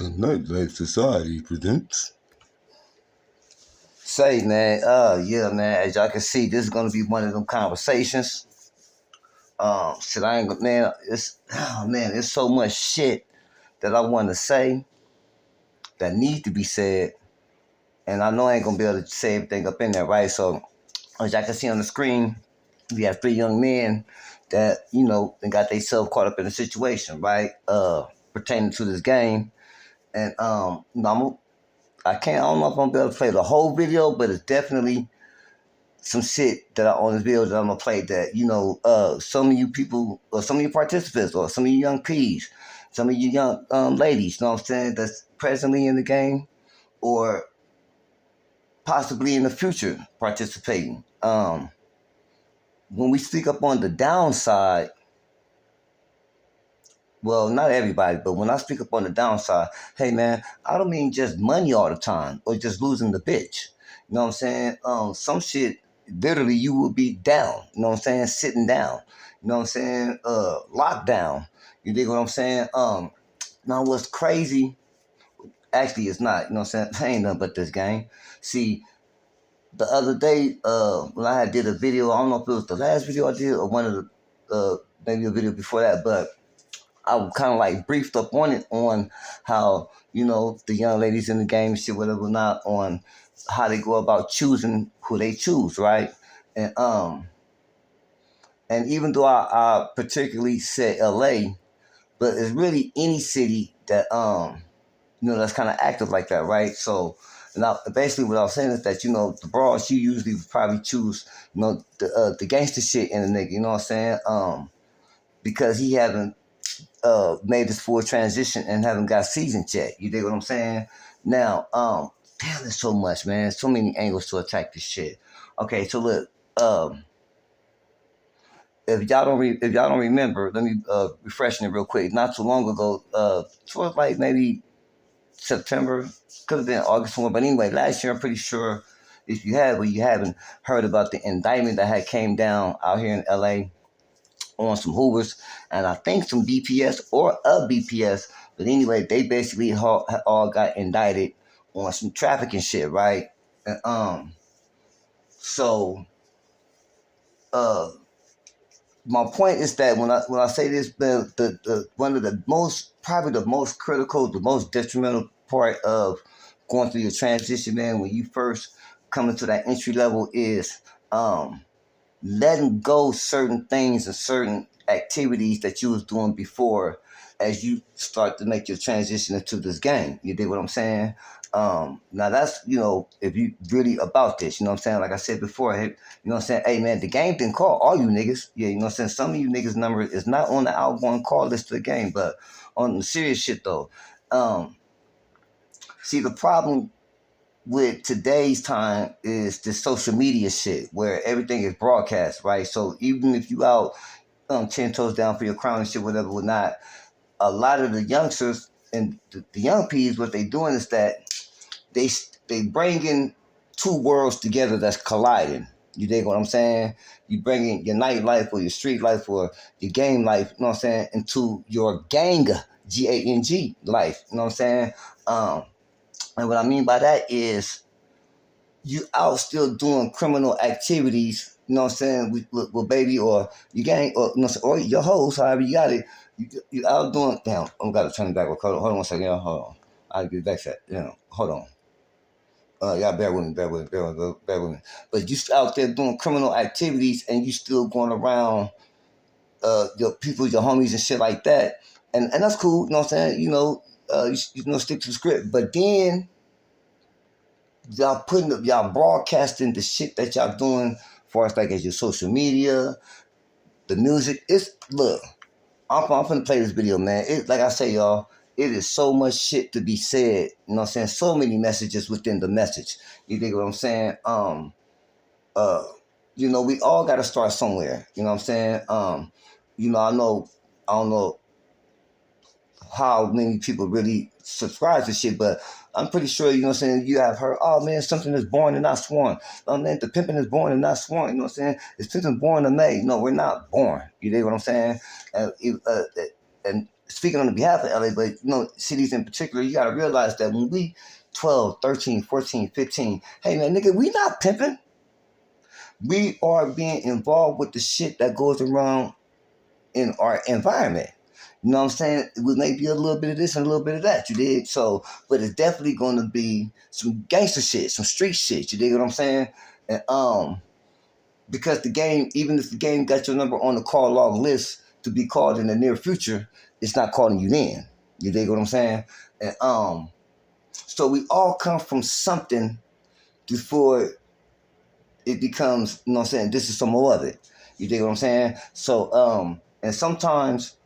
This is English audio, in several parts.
The Nightlife Society presents. Say, man, yeah, man. As y'all can see, this is gonna be one of them conversations. Shit, I ain't gonna, man. There's so much shit that I want to say that needs to be said, and I know I ain't gonna be able to say everything up in there, right? So, as y'all can see on the screen, we have three young men that they got themselves caught up in a situation, right? Pertaining to this game, and I don't know if I'm gonna be able to play the whole video, but it's definitely some shit that I on this video that I'm gonna play that some of you people or some of you participants or some of you young P's, some of you young ladies, you know what I'm saying, that's presently in the game or possibly in the future participating. When we speak up on the downside, well, not everybody, but when I speak up on the downside, hey man, I don't mean just money all the time or just losing the bitch. You know what I'm saying? Some shit literally you will be down. You know what I'm saying? Sitting down. You know what I'm saying? Locked down. You dig what I'm saying? Now what's crazy? Actually, it's not. You know what I'm saying? Ain't nothing but this game. See, the other day, when I had did a video, I don't know if it was the last video I did or one of the maybe a video before that, but I kind of like briefed up on it on how the young ladies in the game, shit, whatever, not on how they go about choosing who they choose, right? And even though I particularly said L.A., but it's really any city that that's kind of active like that, right? So now basically what I was saying is that the broads you usually would probably choose the gangster shit in a nigga, you know what I'm saying? Because he haven't made this full transition and haven't got seasoned yet. You dig what I'm saying? Now, damn, there's so much, man. So many angles to attack this shit. Okay, so look, if y'all don't remember, let me refresh it real quick. Not too long ago, towards like maybe September, could have been August 1, but anyway, last year I'm pretty sure if you have or you haven't heard about the indictment that had came down out here in LA on some Hoovers and I think some BPS or a BPS. But anyway, they basically all got indicted on some trafficking shit, right? And, so uh, my point is that when I say this, the one of the most probably the most critical, the most detrimental part of going through your transition, man, when you first come into that entry level is letting go certain things and certain activities that you was doing before as you start to make your transition into this game. You dig what I'm saying? Now that's, if you really about this, you know what I'm saying? Like I said before, hey, you know what I'm saying? Hey man, the game didn't call all you niggas. Yeah, you know what I'm saying? Some of you niggas number is not on the outgoing call list of the game, but on the serious shit though. See the problem with today's time is the social media shit where everything is broadcast, right? So even if you out 10 toes down for your crown and shit, whatever, whatnot, a lot of the youngsters and the young P's, what they doing is that they they bringing two worlds together that's colliding. You dig what I'm saying? You bringing your nightlife or your street life or your game life, you know what I'm saying, into your gang, G.A.M.E life, you know what I'm saying? Um, and what I mean by that is you out still doing criminal activities, you know what I'm saying, with baby or your gang or your hoes, however you got it. You out doing, damn, I'm got to turn it back. Hold on 1 second, hold on. I'll get back to that, hold on. Y'all bear with me. But you out there doing criminal activities and you still going around your people, your homies and shit like that. And that's cool, you know what I'm saying? Stick to the script. But then y'all broadcasting the shit that y'all doing as far as like as your social media, the music. It's look, I'm finna play this video, man. It like I say, y'all, it is so much shit to be said. You know what I'm saying? So many messages within the message. You think what I'm saying? Uh, we all gotta start somewhere. You know what I'm saying? I don't know how many people really subscribe to shit, but I'm pretty sure, you know what I'm saying, you have heard, oh man, something is born and not sworn. Oh man, the pimping is born and not sworn, you know what I'm saying? It's pimping born and made. No, we're not born. You dig what I'm saying? And speaking on the behalf of LA, but cities in particular, you gotta realize that when we 12, 13, 14, 15, hey man, nigga, we not pimping. We are being involved with the shit that goes around in our environment. You know what I'm saying? We may be a little bit of this and a little bit of that, you dig? So, but it's definitely gonna be some gangster shit, some street shit, you dig what I'm saying? And because the game, even if the game got your number on the call log list to be called in the near future, it's not calling you then. You dig what I'm saying? And so we all come from something before it becomes, you know what I'm saying, this is some more of it. You dig what I'm saying? So and sometimes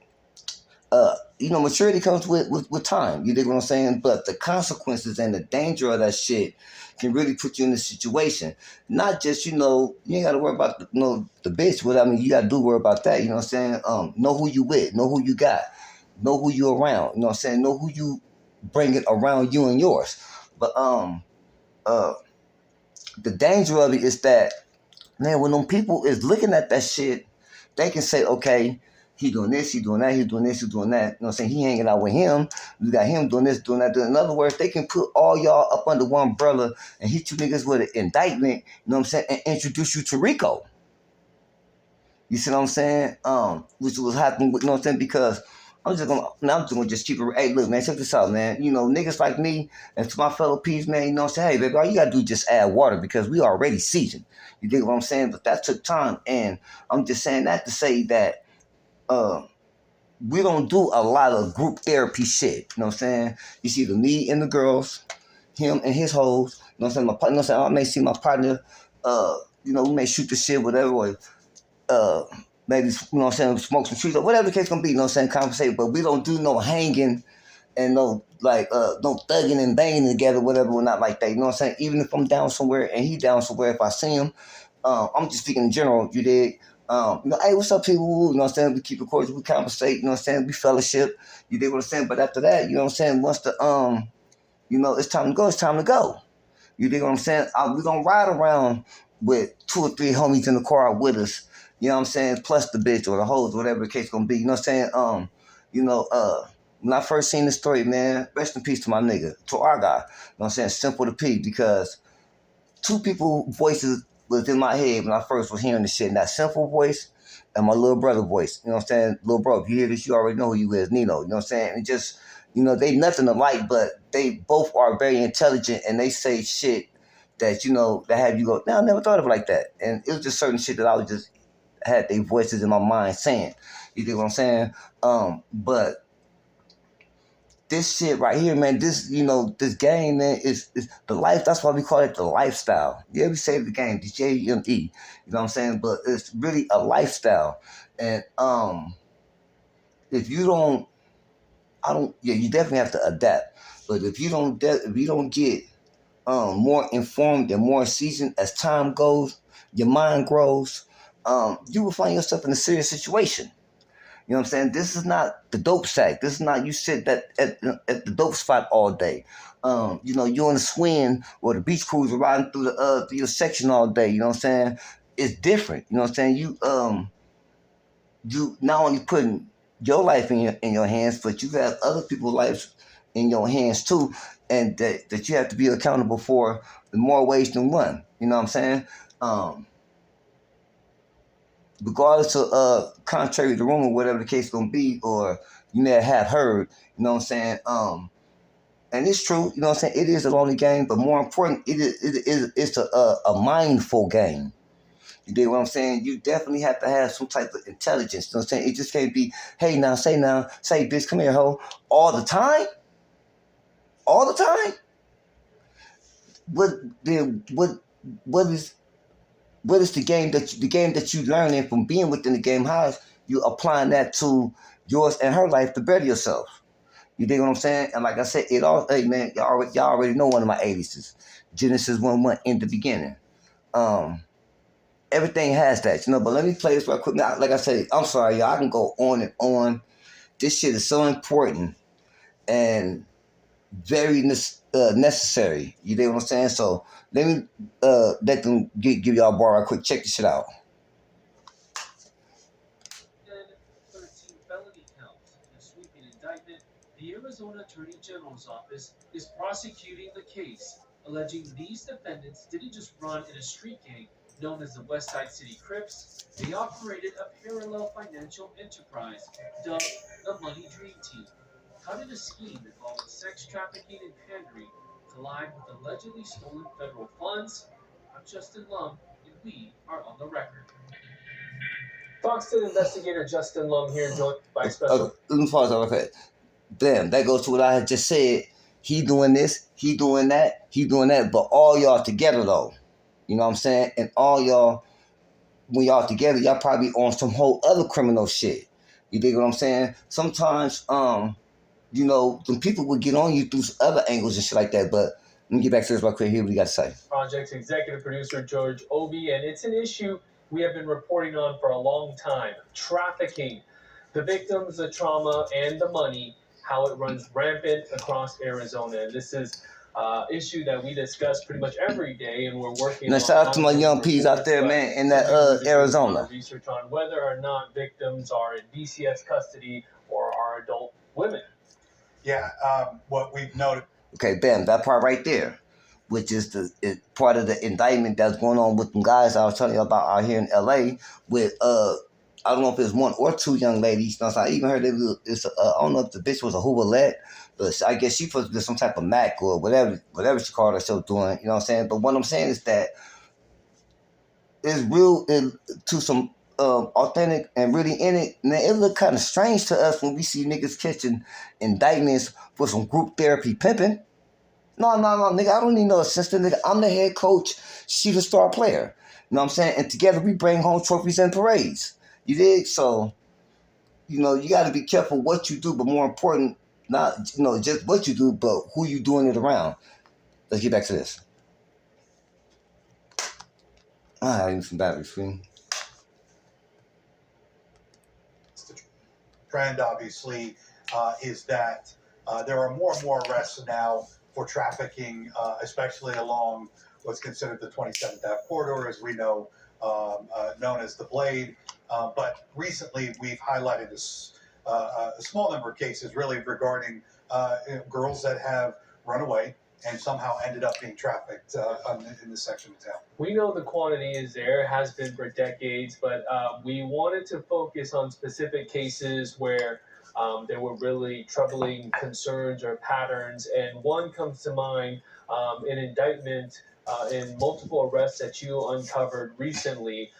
maturity comes with time. You dig what I'm saying? But the consequences and the danger of that shit can really put you in a situation. Not just, you ain't gotta worry about the bitch. What I mean, you gotta do worry about that, you know what I'm saying? Know who you with, know who you got, know who you around, you know what I'm saying? Know who you bringing around you and yours. But uh the danger of it is that, man, when them people is looking at that shit, they can say, okay, he doing this, he doing that, he doing this, he doing that. You know what I'm saying? He hanging out with him. You got him doing this, doing that. In other words, they can put all y'all up under one umbrella and hit you niggas with an indictment, you know what I'm saying, and introduce you to Rico. You see what I'm saying? Which was happening with, you know what I'm saying? Because I'm just gonna just keep it. Hey, look, man, check this out, man. Niggas like me and to my fellow peeps, man, you know what I'm saying? Hey, baby, all you gotta do is just add water because we already seasoned. You dig what I'm saying? But that took time. And I'm just saying that to say that uh we don't do a lot of group therapy shit. You know what I'm saying? You see the me and the girls, him and his hoes, you know what I'm saying? You know what I'm saying? I may see my partner, we may shoot the shit, whatever, or uh, maybe what I'm saying, smoke some trees or whatever the case gonna be. You know what I'm saying, conversate. But we don't do no hanging and no like no thugging and banging together, whatever. We're not like that. You know what I'm saying. Even if I'm down somewhere and he down somewhere, if I see him, I'm just speaking in general. You did. Hey, what's up, people? You know what I'm saying? We keep it cordial, we conversate. You know what I'm saying? We fellowship. You did what I'm saying. But after that, you know what I'm saying. Once the it's time to go. It's time to go. You dig what I'm saying? We gonna ride around with two or three homies in the car with us. You know what I'm saying? Plus the bitch or the hoes, whatever the case gonna be. You know what I'm saying? You know, uh, when I first seen this story, man, rest in peace to my nigga, to our guy. You know what I'm saying? Simple to P, because two people voices was in my head when I first was hearing this shit. And that simple voice and my little brother voice. You know what I'm saying? Little bro, if you hear this, you already know who you is, Nino. You know what I'm saying? And just, they nothing alike, but they both are very intelligent and they say shit that, that have you go, no, I never thought of it like that. And it was just certain shit that I was just had their voices in my mind saying. You get what I'm saying? But this shit right here, man, this game, man, is the life. That's why we call it the lifestyle. Yeah, we say the game, the G.A.M.E. You know what I'm saying? But it's really a lifestyle. And if you don't, yeah, you definitely have to adapt. But if you don't get more informed and more seasoned as time goes, your mind grows, you will find yourself in a serious situation. You know what I'm saying? This is not the dope sack. This is not you sit at the dope spot all day. You're in a swing or the beach cruiser riding through your section all day. You know what I'm saying? It's different. You know what I'm saying? You not only putting your life in your hands, but you have other people's lives in your hands too, and that you have to be accountable for in more ways than one. You know what I'm saying? Um, Regardless of contrary to rumor, whatever the case gonna be, or you may have heard, you know what I'm saying? And it's true, you know what I'm saying? It is a lonely game, but more important, it's a mindful game. You dig what I'm saying? You definitely have to have some type of intelligence. You know what I'm saying? It just can't be, hey now, say bitch, come here, ho, all the time, all the time. What then? What is the game that you learning from being within the game? How is you applying that to yours and her life to better yourself? You dig what I'm saying? And like I said, it all, hey man, y'all already know one of my aliases, Genesis 1:1 in the beginning. Um, Everything has that, But let me play this real quick. Now, like I said, I'm sorry, y'all. I can go on and on. This shit is so important and very necessary. You dig what I'm saying? So let me let them give y'all a bar right quick. Check this shit out. Arizona Attorney General's office is prosecuting the case, alleging these defendants didn't just run in a street gang known as the West Side City Crips. They operated a parallel financial enterprise dubbed the Money Dream Team. How did a scheme involving sex trafficking and pandering collide with allegedly stolen federal funds? I'm Justin Lum, and we are on the record. Fox 10 investigator Justin Lum here, joined by special. Let me pause. Okay. Damn, that goes to what I had just said. He doing this, he doing that, he doing that, but all y'all together though. You know what I'm saying? And all y'all, when y'all together, y'all probably on some whole other criminal shit. You dig what I'm saying? Sometimes, some people would get on you through other angles and shit like that. But let me get back to this real quick. Here, what you got to say? Project's executive producer George Obi, and it's an issue we have been reporting on for a long time: trafficking, the victims, the trauma, and the money. How it runs rampant across Arizona. And this is issue that we discuss pretty much every day, and we're working now, on. Shout out to my young peas out there, man, in that Arizona. Research on whether or not victims are in DCS custody or are adult women. Yeah, what we've noted. Okay, bam, that part right there, which is part of the indictment that's going on with them guys I was telling you about out here in LA with I don't know if it's one or two young ladies. You know, so I even heard I don't know if the bitch was a Hoobalette, but I guess she supposed to be some type of Mac or whatever she called herself doing. You know what I'm saying? But what I'm saying is that it's real to some authentic and really in it. Man, it look kind of strange to us when we see niggas catching indictments for some group therapy pimping. No, nigga, I don't need no assistant, nigga. I'm the head coach. She the star player. You know what I'm saying? And together we bring home trophies and parades. You dig? So, you got to be careful what you do, but more important, not, just what you do, but who you doing it around. Let's get back to this. I need some battery screen. The trend, obviously, is that there are more and more arrests now for trafficking, especially along what's considered the 27th Ave corridor, as we know, known as the Blade. But recently, we've highlighted a small number of cases, really regarding girls that have run away and somehow ended up being trafficked in this section of town. We know the quantity is there, has been for decades, but we wanted to focus on specific cases where there were really troubling concerns or patterns. And one comes to mind, an indictment in multiple arrests that you uncovered recently.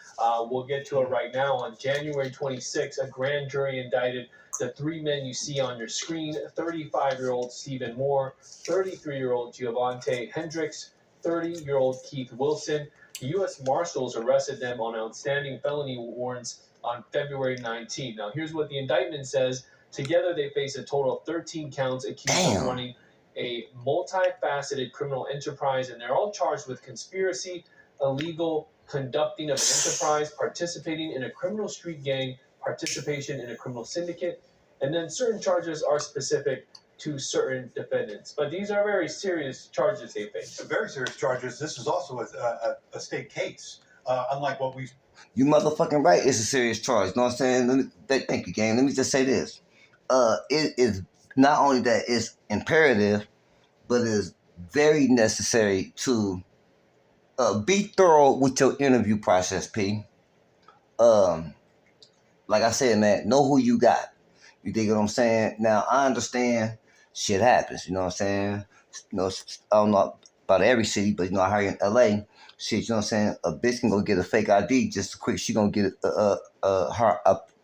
We'll get to it right now. On January 26, a grand jury indicted the three men you see on your screen: 35-year-old Stephen Moore, 33-year-old Giovante Hendricks, 30-year-old Keith Wilson. The U.S. Marshals arrested them on outstanding felony warrants on February 19. Now, here's what the indictment says. Together, they face a total of 13 counts accused of running a multifaceted criminal enterprise, and they're all charged with conspiracy, illegal conducting of an enterprise, participating in a criminal street gang, participation in a criminal syndicate, and then certain charges are specific to certain defendants. But these are very serious charges they face. Very serious charges. This is also a state case, unlike what we've... You motherfucking right, it's a serious charge. You know what I'm saying? Thank you, gang. Let me just say this. It is not only that it's imperative, but it is very necessary to be thorough with your interview process, P. Like I said, man, know who you got. You dig what I'm saying? Now, I understand shit happens, you know what I'm saying? I don't know about every city, but, out here in LA, shit, you know what I'm saying? A bitch can go get a fake ID just quick. She gonna get a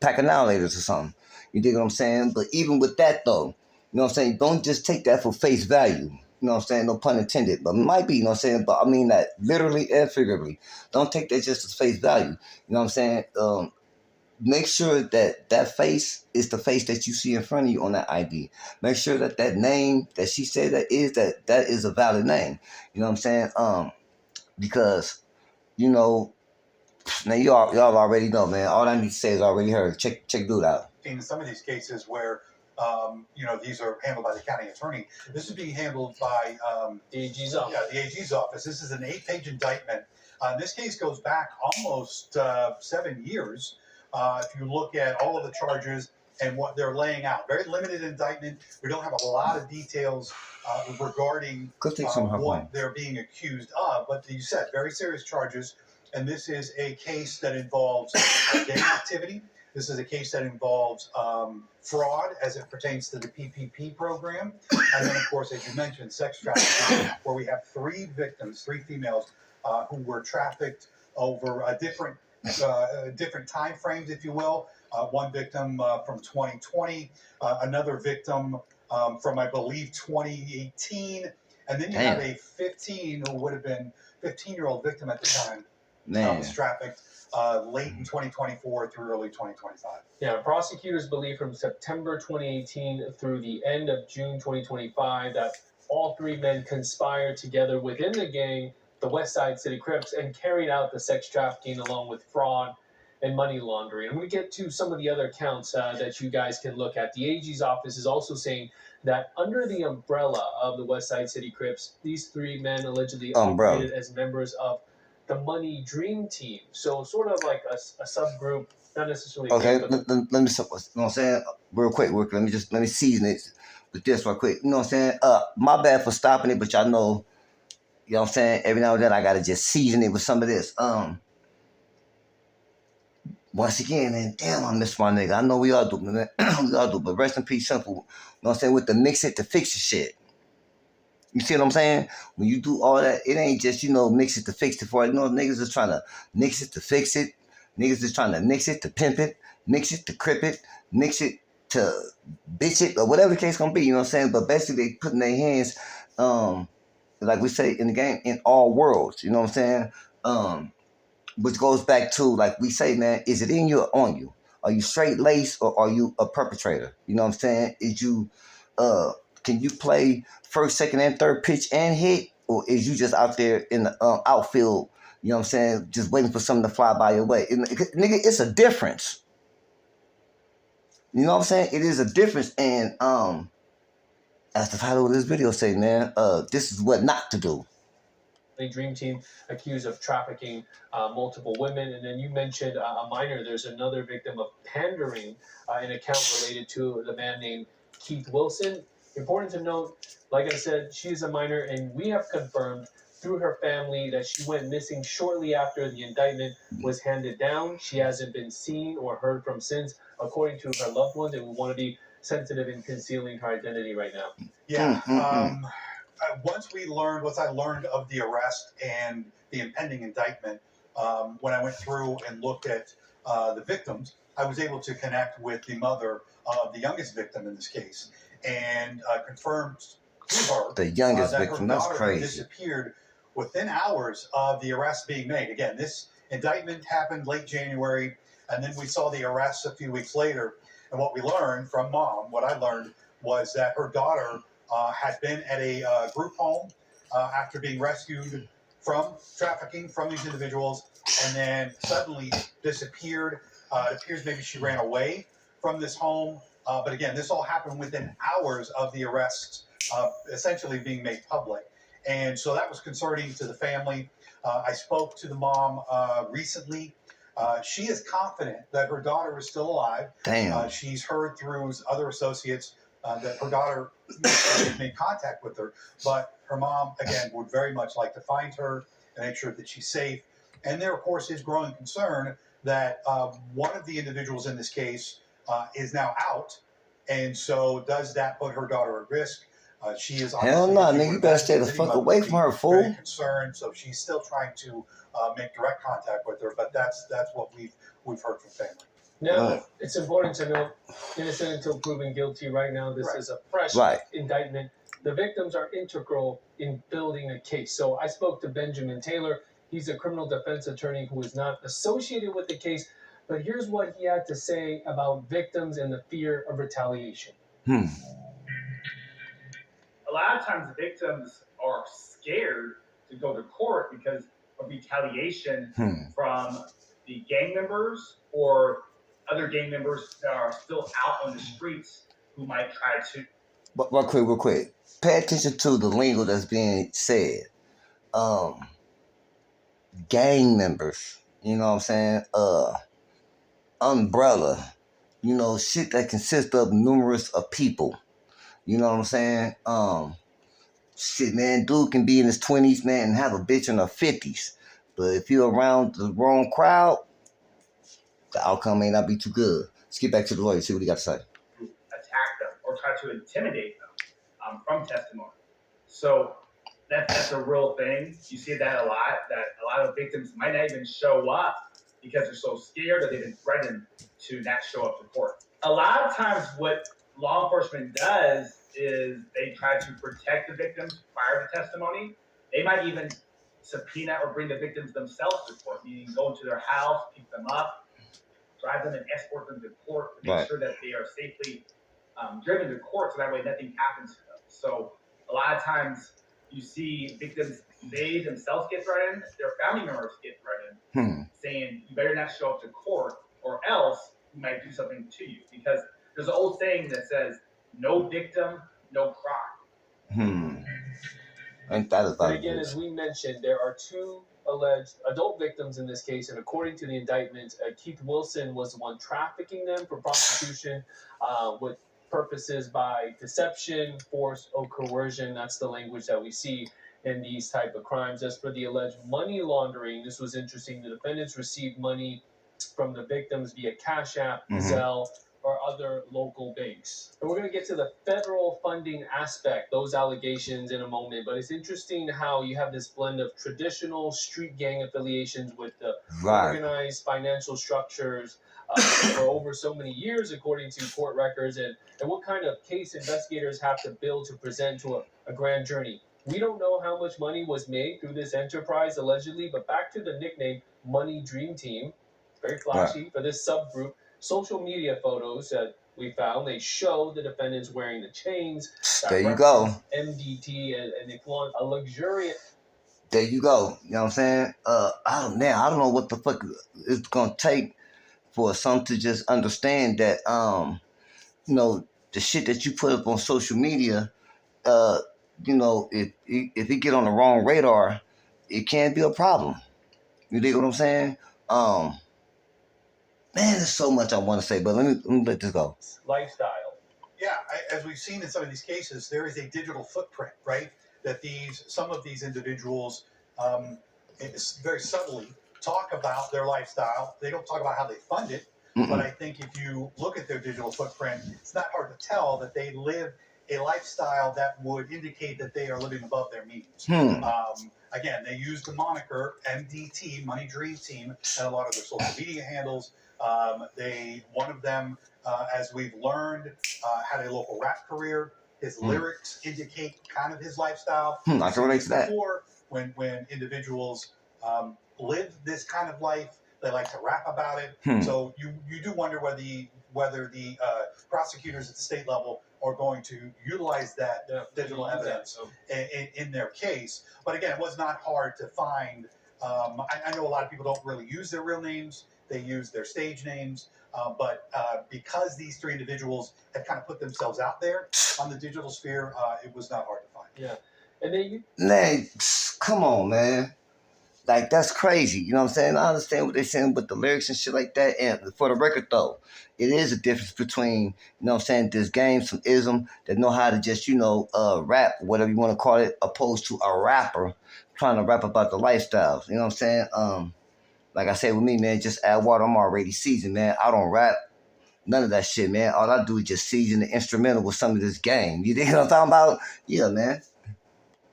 pack of now laters or something. You dig what I'm saying? But even with that, though, you know what I'm saying? Don't just take that for face value. You know what I'm saying? No pun intended, but it might be, you know what I'm saying? But I mean that literally and figuratively. Don't take that just as face value. You know what I'm saying? Make sure that face is the face that you see in front of you on that ID. Make sure that name that she said that is a valid name. You know what I'm saying? Because, now y'all already know, man. All I need to say is already heard. Check dude out. In some of these cases where these are handled by the county attorney, this is being handled by the AG's office. Yeah, the AG's office. This is an 8-page indictment. This case goes back almost 7 years. If you look at all of the charges and what they're laying out. Very limited indictment. We don't have a lot of details regarding what they're being accused of, but you said very serious charges, and this is a case that involves gang activity. This is a case that involves fraud as it pertains to the PPP program. And then, of course, as you mentioned, sex trafficking, where we have 3 victims, 3 females who were trafficked over different time frames, if you will. One victim from 2020, another victim from, I believe, 2018. And then you have a 15-year-old victim at the time was trafficked late in 2024 through early 2025. Yeah, prosecutors believe from September 2018 through the end of June 2025 that all 3 men conspired together within the gang, the West Side City Crips, and carried out the sex trafficking along with fraud and money laundering. And we get to some of the other counts that you guys can look at. The AG's office is also saying that under the umbrella of the West Side City Crips, these 3 men allegedly operated as members of the Money Dream Team. So sort of like a subgroup, not necessarily. Okay, let me, you know what I'm saying? Real quick, let me season it with this real quick. You know what I'm saying? My bad for stopping it, but y'all know, you know what I'm saying? Every now and then I gotta just season it with some of this. Once again, man, damn, I miss my nigga. I know we all do, man. We all do, but rest in peace, Simple. You know what I'm saying? With the mix it to fix it shit. You see what I'm saying? When you do all that, it ain't just, mix it to fix it for it. You know, niggas is trying to mix it to fix it. Niggas is trying to mix it to pimp it, mix it to crip it, mix it to bitch it, or whatever the case gonna be, you know what I'm saying? But basically they putting their hands, like we say in the game, in all worlds, you know what I'm saying? Which goes back to, like we say, man, is it in you or on you? Are you straight laced or are you a perpetrator? You know what I'm saying? Can you play first, second, and third pitch and hit? Or is you just out there in the outfield, you know what I'm saying, just waiting for something to fly by your way? Nigga, it's a difference. You know what I'm saying? It is a difference. And as the title of this video say, man, this is what not to do. Dream Team accused of trafficking multiple women. And then you mentioned a minor. There's another victim of pandering, an account related to the man named Keith Wilson. Important to note, like I said, she's a minor, and we have confirmed through her family that she went missing shortly after the indictment was handed down. She hasn't been seen or heard from since, according to her loved ones, and we want to be sensitive in concealing her identity right now. Yeah. Once I learned of the arrest and the impending indictment, when I went through and looked at the victims, I was able to connect with the mother of the youngest victim in this case and confirmed to her the youngest that victim. Her That's daughter crazy. Disappeared within hours of the arrest being made. Again, this indictment happened late January, and then we saw the arrest a few weeks later. And what we learned from mom, what I learned was that her daughter had been at a group home after being rescued from trafficking from these individuals, and then suddenly disappeared. It appears maybe she ran away from this home. But again, this all happened within hours of the arrest essentially being made public. And so that was concerning to the family. I spoke to the mom recently. She is confident that her daughter is still alive. Damn. She's heard through other associates that her daughter made contact with her, but her mom, again, would very much like to find her and make sure that she's safe. And there, of course, is growing concern that one of the individuals in this case is now out. And so does that put her daughter at risk? She is hell no, nigga. You better stay the fuck away from her, fool. Very concerned, so she's still trying to make direct contact with her. But that's what we've heard from family. Now, it's important to note, innocent until proven guilty. Right now, this is a fresh indictment. The victims are integral in building a case. So I spoke to Benjamin Taylor. He's a criminal defense attorney who is not associated with the case. But here's what he had to say about victims and the fear of retaliation. A lot of times victims are scared to go to court because of retaliation from the gang members or other gang members that are still out on the streets who might try to. But real quick. Pay attention to the lingo that's being said. Gang members, you know what I'm saying? Umbrella, shit that consists of numerous of people. You know what I'm saying? Shit, man, dude can be in his 20s, man, and have a bitch in her 50s. But if you're around the wrong crowd, the outcome may not be too good. Let's get back to the lawyer, see what he got to say. Attack them or try to intimidate them from testimony. So that's a real thing. You see that a lot, that a lot of victims might not even show up because they're so scared or they've been threatened to not show up to court. A lot of times what law enforcement does is they try to protect the victims prior to testimony. They might even subpoena or bring the victims themselves to court, meaning go into their house, pick them up, drive them and escort them to court to make sure that they are safely driven to court so that way nothing happens to them. So a lot of times you see victims, they themselves get threatened, their family members get threatened, saying you better not show up to court or else we might do something to you. Because there's an old saying that says, no victim, no crime. Ain't that a But again, as we mentioned, there are two alleged adult victims in this case, and according to the indictment, Keith Wilson was the one trafficking them for prostitution with purposes by deception, force, or coercion. That's the language that we see in these type of crimes. As for the alleged money laundering, this was interesting. The defendants received money from the victims via Cash App, Zelle, or other local banks. And we're going to get to the federal funding aspect, those allegations in a moment, but it's interesting how you have this blend of traditional street gang affiliations with the organized financial structures for over so many years, according to court records, and what kind of case investigators have to build to present to a grand jury. We don't know how much money was made through this enterprise, allegedly, but back to the nickname Money Dream Team, very flashy for this subgroup. Social media photos that we found, they show the defendants wearing the chains. There you go. MDT, and they flaunt a luxurious. There you go. You know what I'm saying? I don't know what the fuck it's gonna take for some to just understand that the shit that you put up on social media, if it get on the wrong radar, it can be a problem. You dig what I'm saying? Man, there's so much I want to say, but let me let this go. Lifestyle. Yeah, as we've seen in some of these cases, there is a digital footprint, right? That some of these individuals very subtly talk about their lifestyle. They don't talk about how they fund it, but I think if you look at their digital footprint, it's not hard to tell that they live a lifestyle that would indicate that they are living above their means. Again, they use the moniker MDT, Money Dream Team, and a lot of their social media handles. One of them, as we've learned, had a local rap career. His lyrics indicate kind of his lifestyle. I can relate to that. Before, when individuals live this kind of life, they like to rap about it. So you do wonder whether the prosecutors at the state level are going to utilize that digital evidence in their case. But again, it was not hard to find. I know a lot of people don't really use their real names. They use their stage names. But because these three individuals had kind of put themselves out there on the digital sphere, it was not hard to find. Yeah. And then come on, man. Like, that's crazy. You know what I'm saying? I understand what they're saying with the lyrics and shit like that. And for the record, though, it is a difference between, you know what I'm saying, this game, some ism that know how to just, rap, whatever you want to call it, opposed to a rapper trying to rap about the lifestyles. You know what I'm saying? Like I said with me, man, just add water. I'm already seasoned, man. I don't rap. None of that shit, man. All I do is just season the instrumental with some of this game. You think what I'm talking about? Yeah, man.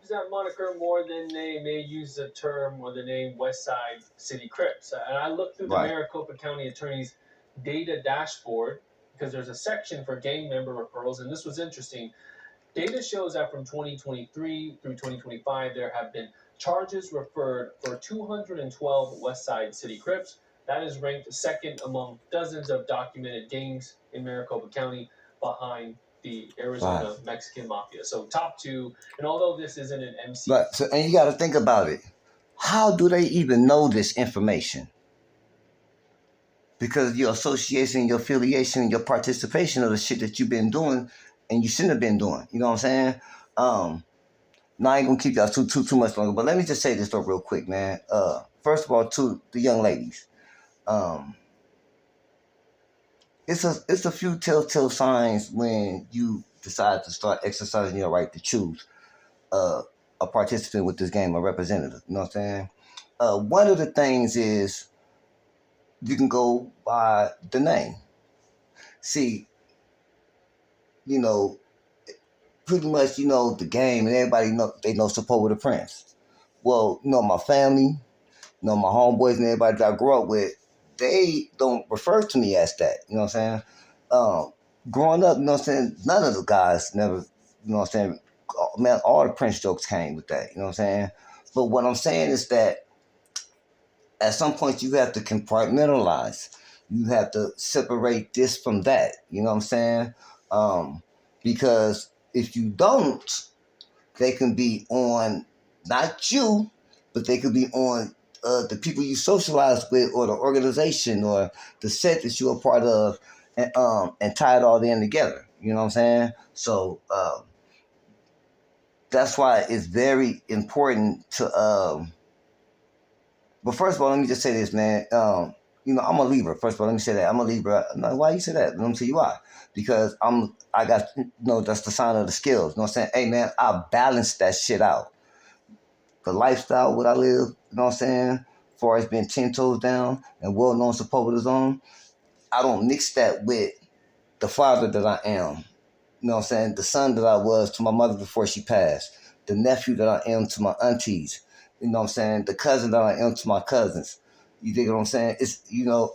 That moniker more than they may use the term or the name West Side City Crips. And I looked through the Maricopa County Attorney's data dashboard because there's a section for gang member referrals, and this was interesting. Data shows that from 2023 through 2025, there have been charges referred for 212 West Side City Crips. That is ranked second among dozens of documented gangs in Maricopa County, behind the Arizona Mexican Mafia. So top two, and although this isn't an MC. And you got to think about it. How do they even know this information? Because your association, your affiliation, your participation of the shit that you've been doing and you shouldn't have been doing. You know what I'm saying? Now I ain't gonna keep y'all too much longer, but let me just say this though real quick, man. First of all, to the young ladies, it's a few telltale signs when you decide to start exercising your right to choose uh, a participant with this game, a representative. You know what I'm saying? One of the things is you can go by the name. See, you know, pretty much, the game, and everybody know support with the prince. Well, my family, my homeboys and everybody that I grew up with, they don't refer to me as that. You know what I'm saying? Um, Growing up, none of the guys never, man, all the Prince jokes came with that. You know what I'm saying? But what I'm saying is that at some point you have to compartmentalize. You have to separate this from that. You know what I'm saying? Um, because if you don't, they can be on not you, but they could be on the people you socialize with, or the organization, or the set that you're a part of, and tie it all in together. You know what I'm saying? So that's why it's very important to. But first of all, let me just say this, man. I'm a Libra. First of all, let me say that I'm a Libra. No, why you say that? Let me tell you why. Because I got that's the sign of the skills. You know what I'm saying? Hey, man, I balance that shit out. The lifestyle, what I live, you know what I'm saying? As far as being 10 toes down and well known support with his own, I don't mix that with the father that I am. You know what I'm saying? The son that I was to my mother before she passed. The nephew that I am to my aunties. You know what I'm saying? The cousin that I am to my cousins. You dig what I'm saying? It's, it's,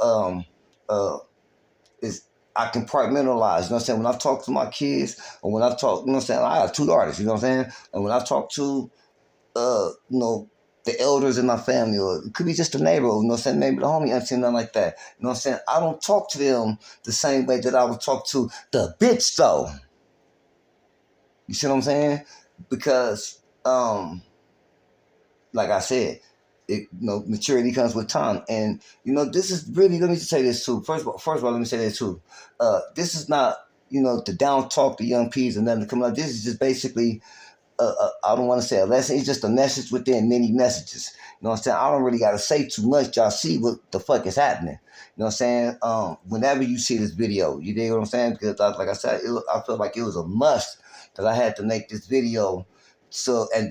I compartmentalize. You know what I'm saying? When I talk to my kids, or when I talk, you know what I'm saying? I have two daughters, you know what I'm saying? And when I talk to the elders in my family, or it could be just the neighbor, you know what I'm saying? Maybe the homie, auntie, nothing like that. You know what I'm saying? I don't talk to them the same way that I would talk to the bitch, though. You see what I'm saying? Because, like I said, maturity comes with time. And, this is really, let me just say this too. First of all, let me say this too. This is not, to down talk the young peas and nothing to come out. This is just basically I don't want to say a lesson. It's just a message within many messages. You know what I'm saying? I don't really got to say too much. Y'all see what the fuck is happening. You know what I'm saying? Whenever you see this video, you dig what I'm saying? Because like I said, I felt like it was a must that I had to make this video. So, and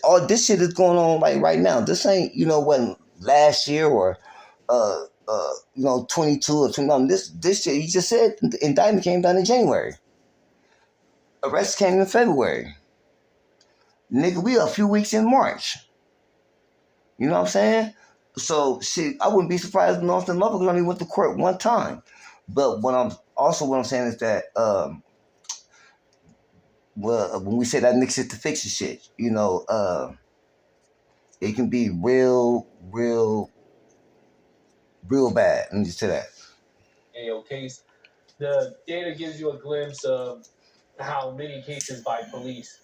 all this shit is going on like right now. This ain't, what last year, or 22 or 21. This shit, he just said the indictment came down in January. Arrest came in February. Nigga, we a few weeks in March. You know what I'm saying? So shit, I wouldn't be surprised if North and Lubbock only went to court one time. But what I'm saying is that when we say that nigga shit to fix the shit, it can be real, real, real bad. Let me just say that. Case. The data gives you a glimpse of how many cases by police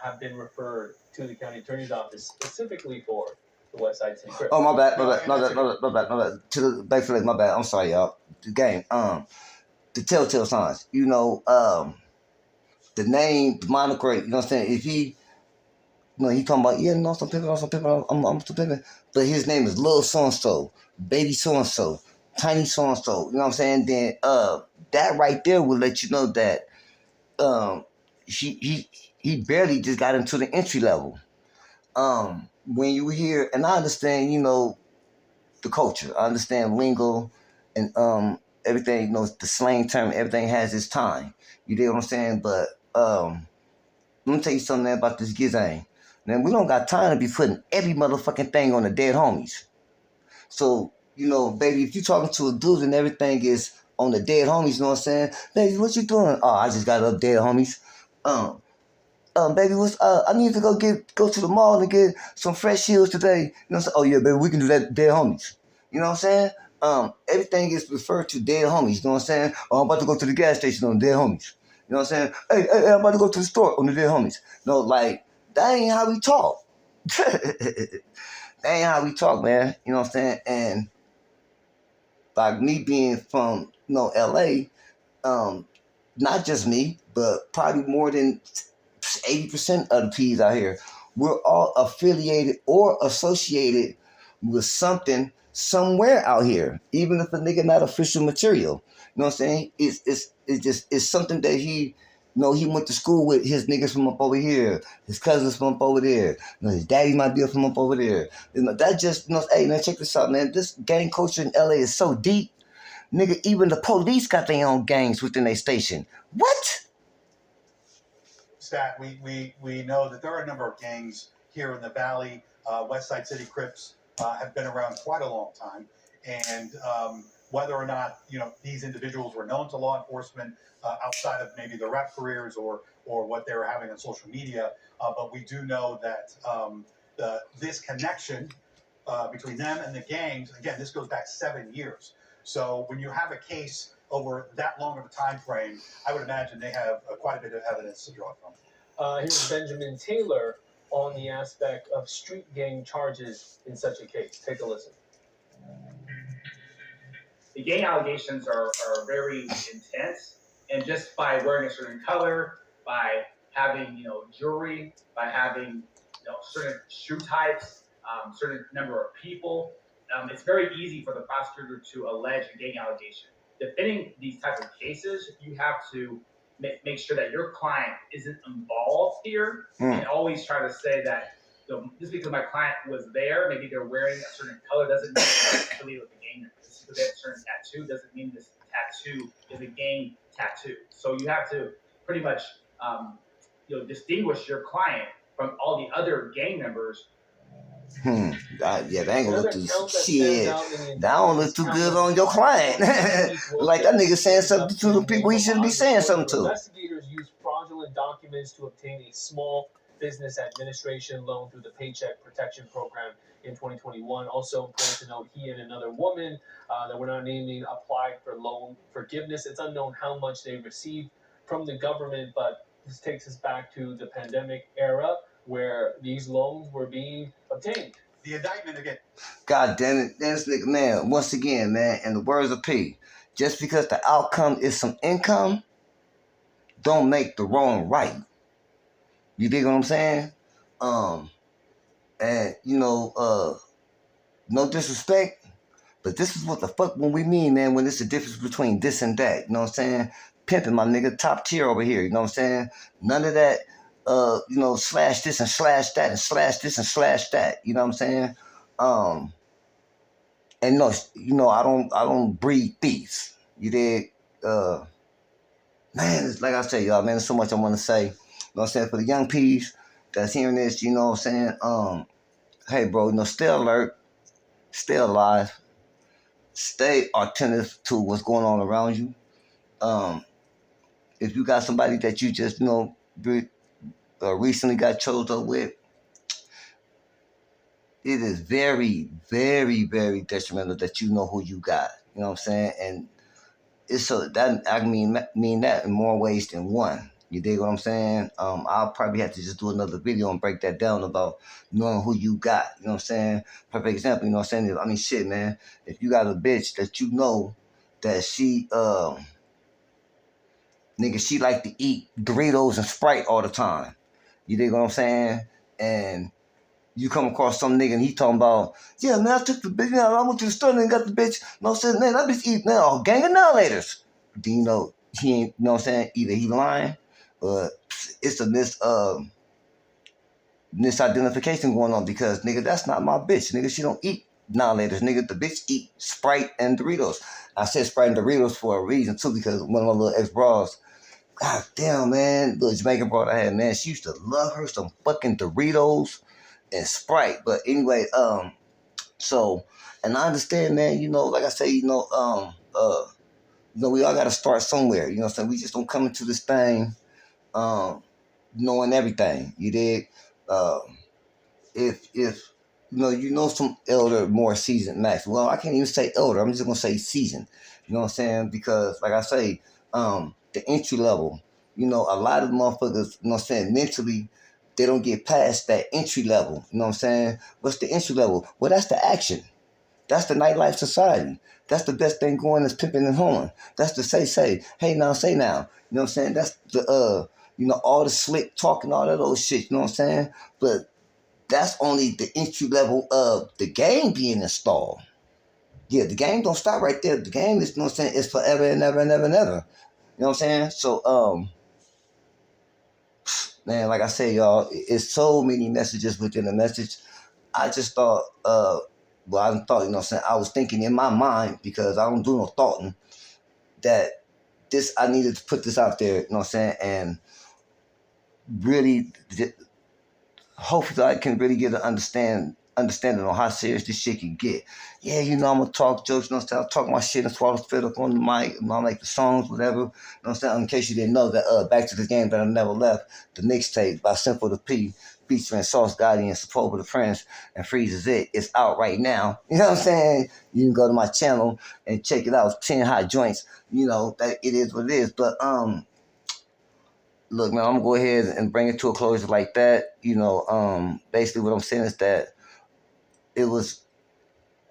have been referred to the county attorney's office specifically for the West Side City Crip. Oh, my bad. Back to my bad. I'm sorry, y'all. The game. The telltale signs. The name, the moniker. You know what I'm saying? If he, he talking about, yeah, some people, I'm some people. But his name is Lil So and So, Baby So and So, Tiny So and So. You know what I'm saying? Then that right there will let you know that he barely just got into the entry level. When you hear, and I understand, the culture. I understand lingo and everything, the slang term, everything has its time. You know what I'm saying? But let me tell you something about this G.A.M.E. Man, we don't got time to be putting every motherfucking thing on the dead homies. So, baby, if you talking to a dude and everything is on the dead homies, you know what I'm saying? Baby, what you doing? Oh, I just got up dead homies. Baby, I need to go to the mall and get some fresh heels today. You know what I'm saying? Oh yeah, baby, we can do that dead homies. You know what I'm saying? Everything is referred to dead homies. You know what I'm saying? Oh, I'm about to go to the gas station on dead homies. You know what I'm saying? Hey, I'm about to go to the store on the dead homies. No, like, that ain't how we talk. That ain't how we talk, man. You know what I'm saying? And like me being from, LA, not just me, but probably more than 80% of the P's out here, we're all affiliated or associated with something somewhere out here, even if a nigga not official material. You know what I'm saying? It's something that he, he went to school with his niggas from up over here, his cousins from up over there, his daddy might be from up over there. That just, hey man, check this out, man. This gang culture in LA is so deep, nigga. Even the police got their own gangs within their station. What? Stat, we know that there are a number of gangs here in the Valley. West Side City Crips have been around quite a long time, and whether or not these individuals were known to law enforcement outside of maybe their rap careers or what they were having on social media, but we do know that this connection between them and the gangs, again, this goes back 7 years. So when you have a case over that long of a time frame, I would imagine they have quite a bit of evidence to draw from. Here's Benjamin Taylor on the aspect of street gang charges in such a case. Take a listen. The gang allegations are very intense, and just by wearing a certain color, by having jewelry, by having certain shoe types, certain number of people, it's very easy for the prosecutor to allege a gang allegation. Defending these types of cases, you have to make sure that your client isn't involved here, and always try to say that just because my client was there, maybe they're wearing a certain color doesn't mean they're affiliated with the gang member. Just because they have a certain tattoo doesn't mean this tattoo is a gang tattoo. So you have to pretty much distinguish your client from all the other gang members. Yeah, that ain't gonna look too shit. That don't look too good on your client. Like that nigga saying something to the people he shouldn't be saying something to. Investigators used fraudulent documents to obtain a small business administration loan through the Paycheck Protection Program in 2021. Also important to note, he and another woman that we're not naming applied for loan forgiveness. It's unknown how much they received from the government, but this takes us back to the pandemic era where these loans were being obtained. The indictment again. God damn it, this nigga, man. Once again, man, in the words of P, just because the outcome is some income, don't make the wrong right. You dig what I'm saying? And no disrespect, but this is what the fuck when we mean, man, when it's the difference between this and that. You know what I'm saying? Pimping my nigga, top tier over here. You know what I'm saying? None of that, slash this and slash that and slash this and slash that. You know what I'm saying? And no, I don't breed thieves. You dig? Man, it's like I say, y'all, man, there's so much I want to say. You know what I'm saying? For the young peeps that's hearing this, you know what I'm saying? Hey, bro, stay alert, stay alive, stay attentive to what's going on around you. If you got somebody that you just, recently got chose up with, it is very, very, very detrimental that you know who you got. You know what I'm saying? And it's so that I mean that in more ways than one. You dig what I'm saying? I'll probably have to just do another video and break that down about knowing who you got. You know what I'm saying? Perfect example. You know what I'm saying? I mean, shit, man. If you got a bitch that you know that she, she like to eat Doritos and Sprite all the time. You dig what I'm saying? And you come across some nigga and he talking about, yeah, man, I took the bitch, I went to the store and got the bitch. You know what I'm saying? Man, that bitch eat now a gang of annihilators. Do you know he ain't, you know what I'm saying? Either he lying or it's a misidentification going on because, nigga, that's not my bitch. Nigga, she don't eat annihilators. Nigga, the bitch eat Sprite and Doritos. I said Sprite and Doritos for a reason, too, because one of my little ex-bras, god damn, man, little Jamaican bro I had, man, she used to love her some fucking Doritos and Sprite. But anyway, so, and I understand, man, like I say, we all got to start somewhere. You know what I'm saying? We just don't come into this thing knowing everything. You dig? If some elder, more seasoned Max. Well, I can't even say elder. I'm just gonna say seasoned. You know what I'm saying? Because, like I say, the entry level. A lot of motherfuckers. You know what I'm saying? Mentally, they don't get past that entry level. You know what I'm saying? What's the entry level? Well, that's the action. That's the nightlife society. That's the best thing going is pimping and hoeing. That's the say, hey now, say now. You know what I'm saying? That's the all the slick talking, all that old shit. You know what I'm saying? But that's only the entry level of the game being installed. Yeah, the game don't stop right there. The game is, you know what I'm saying, it's forever and ever and ever and ever. You know what I'm saying? So, man, like I say, y'all, it's so many messages within the message. I just thought, well, I thought, you know what I'm saying, I was thinking in my mind, because I don't do no thoughting, that I needed to put this out there, you know what I'm saying, and really, hopefully I can really get an understanding on how serious this shit can get. Yeah, you know, I'm gonna talk jokes, you know what I'm saying? I'll talk my shit and swallow spit up on the mic, you know, I make the songs, whatever. You know what I'm saying? In case you didn't know that Back to the Game That I Never Left, the mixtape by Simple the P, featuring Sauce Gotti and Support with the Friends and Freezes It. It's out right now. You know what I'm saying? You can go to my channel and check it out. It's 10 hot joints. You know, that it is what it is. But look, man, I'm gonna go ahead and bring it to a closure like that. You know, basically what I'm saying is that it was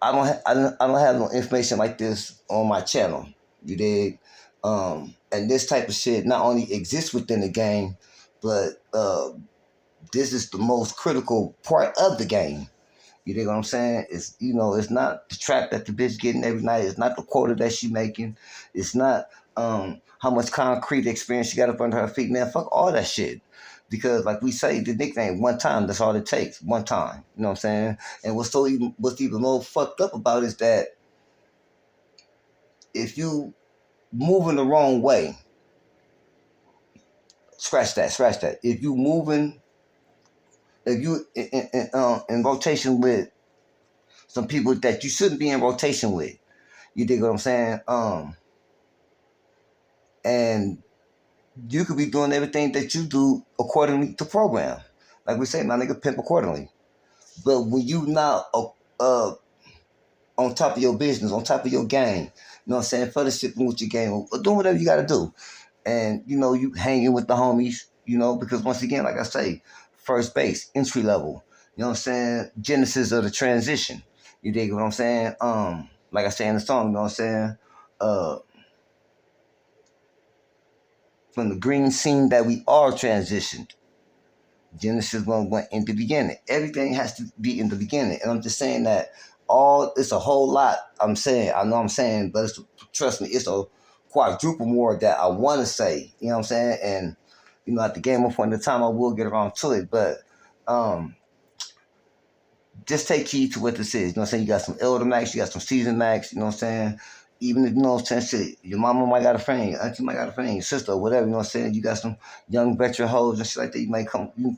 I don't have no information like this on my channel. You dig? And this type of shit not only exists within the game, but this is the most critical part of the game. You dig what I'm saying? It's, you know, it's not the trap that the bitch getting every night. It's not the quota that she making. It's not how much concrete experience she got up under her feet. Man, fuck all that shit. Because like we say, the nickname one time, that's all it takes. One time. You know what I'm saying? And what's even more fucked up about it is that if you moving the wrong way, scratch that, scratch that. If you in rotation with some people that you shouldn't be in rotation with, you dig what I'm saying? And you could be doing everything that you do accordingly to program. Like we say, my nigga, pimp accordingly. But when you not on top of your business, on top of your game, you know what I'm saying, fellowshipping with your game, or doing whatever you got to do, and you know you hanging with the homies, you know, because once again, like I say, first base, entry level, you know what I'm saying, genesis of the transition. You dig what I'm saying? Like I say in the song, you know what I'm saying? Uh, from the green scene that we are transitioned. Genesis 1 went in the beginning. Everything has to be in the beginning. And I'm just saying that it's a whole lot I'm saying. I know I'm saying, but trust me, it's a quadruple more that I want to say. You know what I'm saying? And, you know, at the game of point in time, I will get around to it. But um, just take heed to what this is. You know what I'm saying? You got some Elder Max, you got some Season Max, you know what I'm saying? Even if, you know what I'm saying, shit, your mama might got a friend, your auntie might got a friend, your sister, or whatever, you know what I'm saying? You got some young veteran hoes and shit like that. You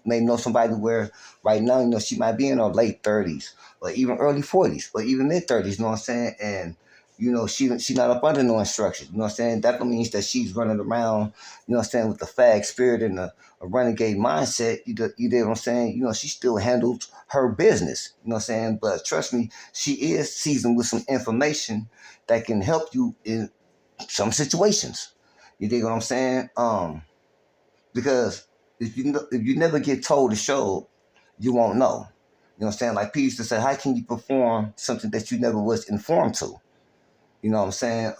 may know somebody where right now, you know, she might be in her late 30s, or even early 40s, or even mid 30s, you know what I'm saying? And, you know, she not up under no instruction, you know what I'm saying? That means that she's running around, you know what I'm saying, with the fag spirit and a renegade mindset. You did what I'm saying? You know, she still handles her business, you know what I'm saying? But trust me, she is seasoned with some information that can help you in some situations. You dig what I'm saying? Because if you never get told to show, you won't know. You know what I'm saying? Like P used to say, how can you perform something that you never was informed to? You know what I'm saying?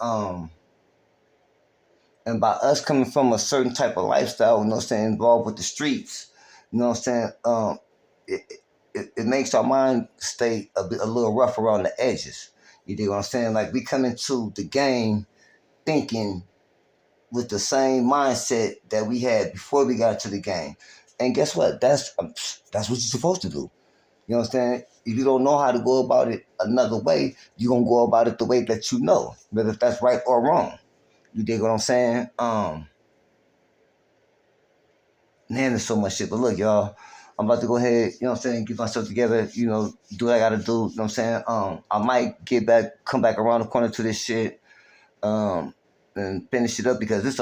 And by us coming from a certain type of lifestyle, you know what I'm saying, involved with the streets, you know what I'm saying, it makes our mind stay a little rough around the edges. You dig what I'm saying? Like we come into the game thinking with the same mindset that we had before we got to the game. And guess what? That's what you're supposed to do. You know what I'm saying? If you don't know how to go about it another way, you're gonna go about it the way that you know, whether if that's right or wrong. You dig what I'm saying? Man, there's so much shit. But look, y'all, I'm about to go ahead, you know what I'm saying, get myself together, you know, do what I gotta do, you know what I'm saying? I might come back around the corner to this shit, um, and finish it up because it's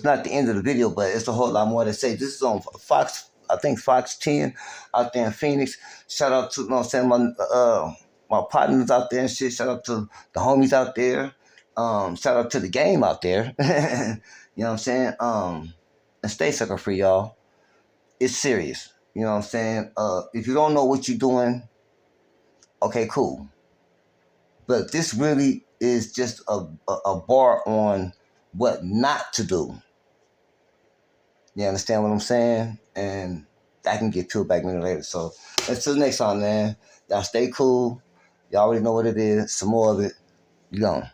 not the end of the video, but it's a whole lot more to say. This is on Fox, I think Fox 10 out there in Phoenix. Shout out to, you know what I'm saying, my partners out there and shit. Shout out to the homies out there. Shout out to the game out there. You know what I'm saying? And stay sucker free, y'all. It's serious. You know what I'm saying? If you don't know what you're doing, okay, cool. But this really is just a bar on what not to do. You understand what I'm saying? And that can get peeled back later. So until next time, man. Y'all stay cool. Y'all already know what it is. Some more of it. You gone.